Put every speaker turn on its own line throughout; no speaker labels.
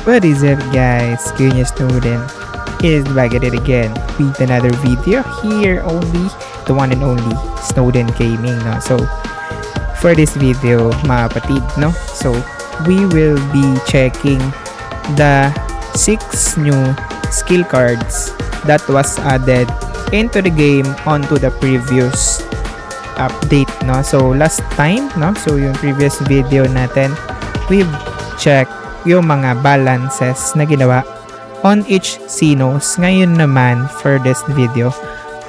What is up guys, Curious Snowden is back at it again with another video here only, the one and only Snowden Gaming, no? So for this video mga kapatid, no? So we will be checking the 6 new skill cards that was added into the game onto the previous update, no? So last time, no? So yung previous video natin, we've checked yung mga balances na ginawa on each Xenos. Ngayon naman, for this video,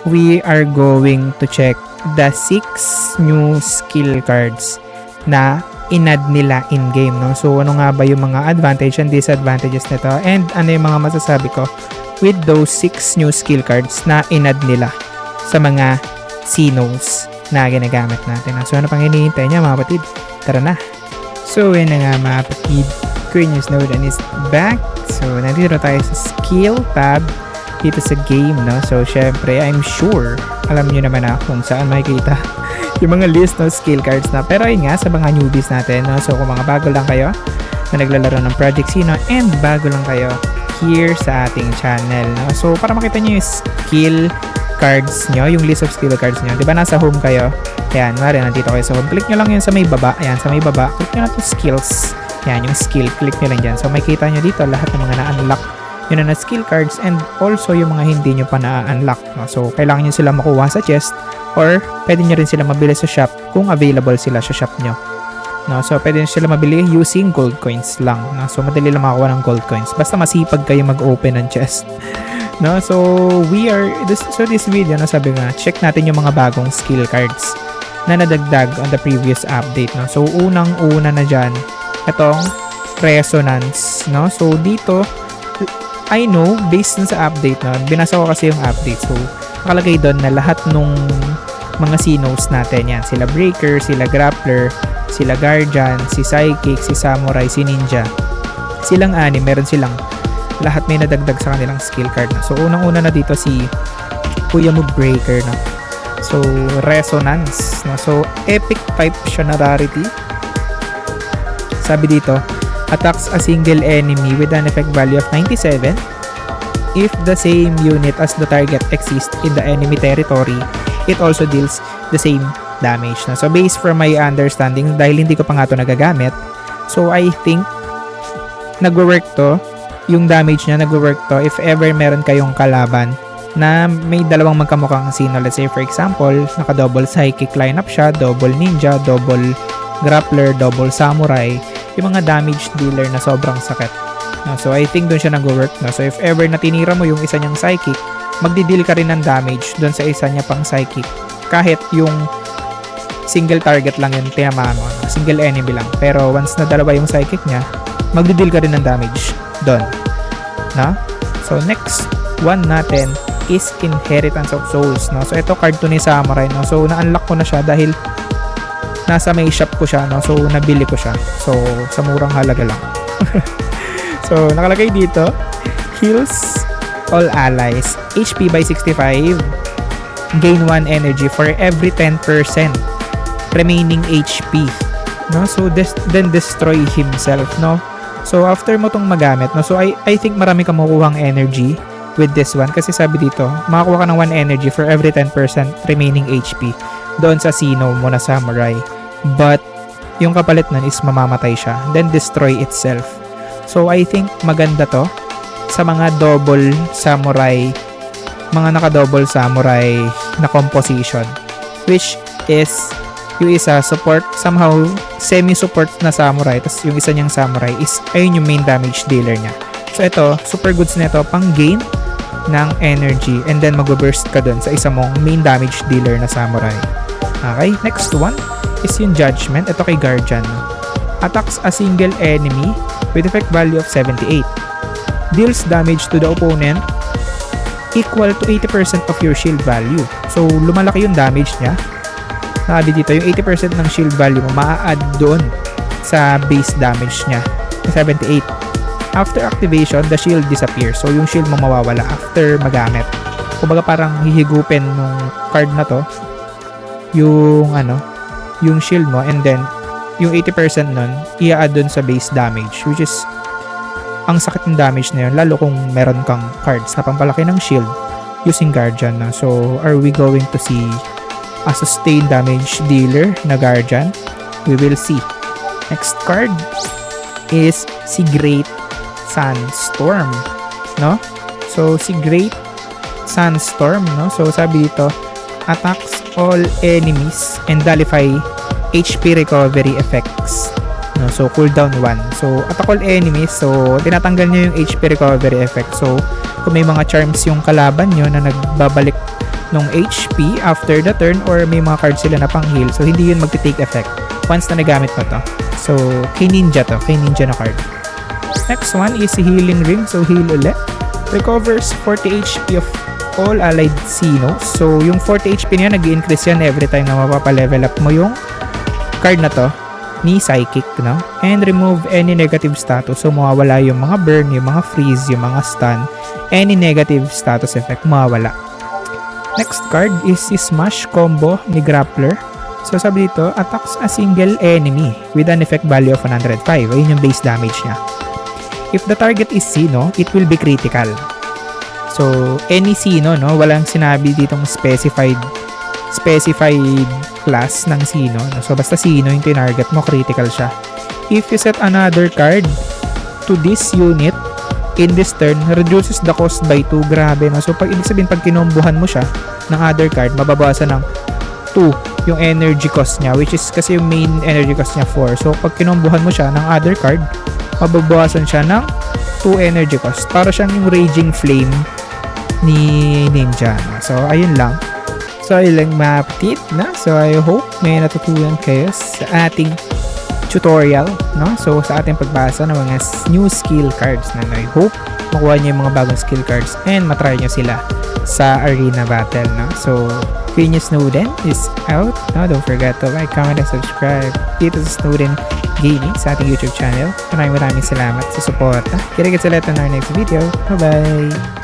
we are going to check the 6 new skill cards na inad nila in-game, no? So, ano nga ba yung mga advantage and disadvantages nito? And ano yung mga masasabi ko with those 6 new skill cards na inad nila sa mga Xenos na ginagamit natin. So, ano pang hinihintay niya mga kapatid? Tara na! So, yun na nga mga kapatid. Curious Snowden is back. So, nandito tayo sa skill tab dito sa game, no? So, syempre, I'm sure, alam nyo naman na kung saan makikita yung mga list ng skill cards na. Pero ayun nga, sa mga newbies natin, no? So, kung mga bago lang kayo na naglalaro ng Project Xeno and bago lang kayo here sa ating channel, no? So, para makita nyo yung skill cards nyo, yung list of skill cards nyo, di ba nasa home kayo? Ayan, mara, nandito kayo sa home. Click nyo lang yun sa may baba. Ayan, sa may baba. Click nyo na to skills. Yan, yung skill, click nyo lang dyan. So, makikita nyo dito lahat ng mga na-unlock yun na skill cards and also yung mga hindi nyo pa na-unlock. No? So, kailangan nyo sila makuha sa chest or pwede nyo rin sila mabili sa shop kung available sila sa shop nyo. No? So, pwede nyo sila mabili using gold coins lang. No? So, madali lang makakuha ng gold coins. Basta masipag kayo mag-open ng chest. No? So, this video, no, sabi nga, check natin yung mga bagong skill cards na nadagdag on the previous update. No? So, unang-una na dyan, itong resonance, no? So dito, I know based sa update na binasa ko kasi yung update, so nakalagay doon na lahat nung mga Xenos natin yan, sila Breaker, sila Grappler, sila Guardian, si Psychic, si Samurai, si Ninja, silang anim, meron silang lahat may nadagdag sa kanilang skill card na. So unang-una na dito si Kuya Mo Breaker, no? So resonance, no? So epic type siya na rarity. Sabi dito, attacks a single enemy with an effect value of 97 if the same unit as the target exists in the enemy territory. It also deals the same damage. So based from my understanding, dahil hindi ko pa nga ito nagagamit, so I think nagwo-work to, yung damage niya nagwo-work to if ever meron kayong kalaban na may dalawang magkamukhang Xeno. Let's say for example, naka-double Psychic lineup siya, double Ninja, double Grappler, double Samurai, yung mga damage dealer na sobrang sakit. No, so I think doon siya nag-work. No? So if ever na tinira mo yung isa niyang Psychic, magdi-deal ka rin ng damage doon sa isa niya pang Psychic. Kahit yung single target lang yun, tinamaan mo, no? Single enemy lang. Pero once na dalawa yung Psychic niya, magdi-deal ka rin ng damage doon. No? So next one natin is Inheritance of Souls. No? So ito card to ni Samurai. No? So na-unlock ko na siya dahil nasa may shop ko siya, no? So nabili ko siya. So sa murang halaga lang. So nakalagay dito, heals all allies, HP by 65, gain 1 energy for every 10% remaining HP, no? So then destroy himself, no? So after mo tong magamit, no? So I think marami kang makukuhang energy with this one kasi sabi dito, makakuha ka ng 1 energy for every 10% remaining HP doon sa Xeno mo na Samurai. But yung kapalit nun is mamamatay siya, then destroy itself. So I think maganda to sa mga double samurai, mga naka-double samurai na composition, which is yung isa support, somehow semi-support na samurai, tapos yung isa niyang samurai is ayun yung main damage dealer niya. So ito, super goods nito pang gain ng energy and then mag-burst ka dun sa isa mong main damage dealer na samurai. Okay, next one is yung Judgment. Ito kay Guardian. Attacks a single enemy with effect value of 78. Deals damage to the opponent equal to 80% of your shield value. So, lumalaki yung damage niya. Sabi dito, yung 80% ng shield value mo maa-add doon sa base damage niya. 78. After activation, the shield disappears. So, yung shield mo mawawala after magamit. Kumbaga parang hihigupin nung card na to yung shield mo, and then yung 80% nun i-add dun sa base damage, which is ang sakit ng damage na yun, lalo kung meron kang cards na pampalaki ng shield using Guardian na. So, are we going to see a sustained damage dealer na Guardian? We will see. Next card is si Great Sandstorm, no? So, si Great Sandstorm, no? So, sabi dito, attacks all enemies and nullify HP recovery effects. No, so cooldown 1. So attack all enemies, so tinatanggal niya yung HP recovery effect. So kung may mga charms yung kalaban nyo na nagbabalik ng HP after the turn, or may mga cards sila na pang heal, so hindi yun magti-take effect once na nagamit mo to. So kay Ninja to, kay Ninja na card. Next one is Healing Ring. So heal ulit. Recovers 40 HP of all allied Xenos. So yung 40 HP niya nag-increase yan every time na mapapa-level up mo yung card na to ni Psychic, no? And remove any negative status. So mawawala yung mga burn, yung mga freeze, yung mga stun, any negative status effect mawawala. Next card is si Smash Combo ni Grappler. So sabi dito, attacks a single enemy with an effect value of 105. Ayun yung base damage niya. If the target is Xeno, it will be critical. So any Xeno, no? Walang sinabi ditong specified class ng Xeno. So basta Xeno yung tinarget mo, critical siya. If you set another card to this unit in this turn, reduces the cost by 2. Grabe, no? So pag ibig sabihin, pag kinombohan mo siya ng other card, mababawasan ng 2 yung energy cost niya, which is kasi yung main energy cost niya 4. So pag kinombohan mo siya ng other card, mababawasan siya ng 2 energy cost. Para siyang yung Raging Flame ni Ninja, no? So ayun lang. So, ilang ma-update na. So, I hope may natutunan kayo sa ating tutorial, no? So, sa ating pagbasa ng mga new skill cards na I hope makuha nyo yung mga bagong skill cards and matry nyo sila sa arena battle, no? So, Queen Snowden is out. No? Don't forget to like, comment, and subscribe dito sa Snowden Gaming sa ating YouTube channel. Maraming salamat sa suporta. Kita-kits ulit on our next video. Bye-bye!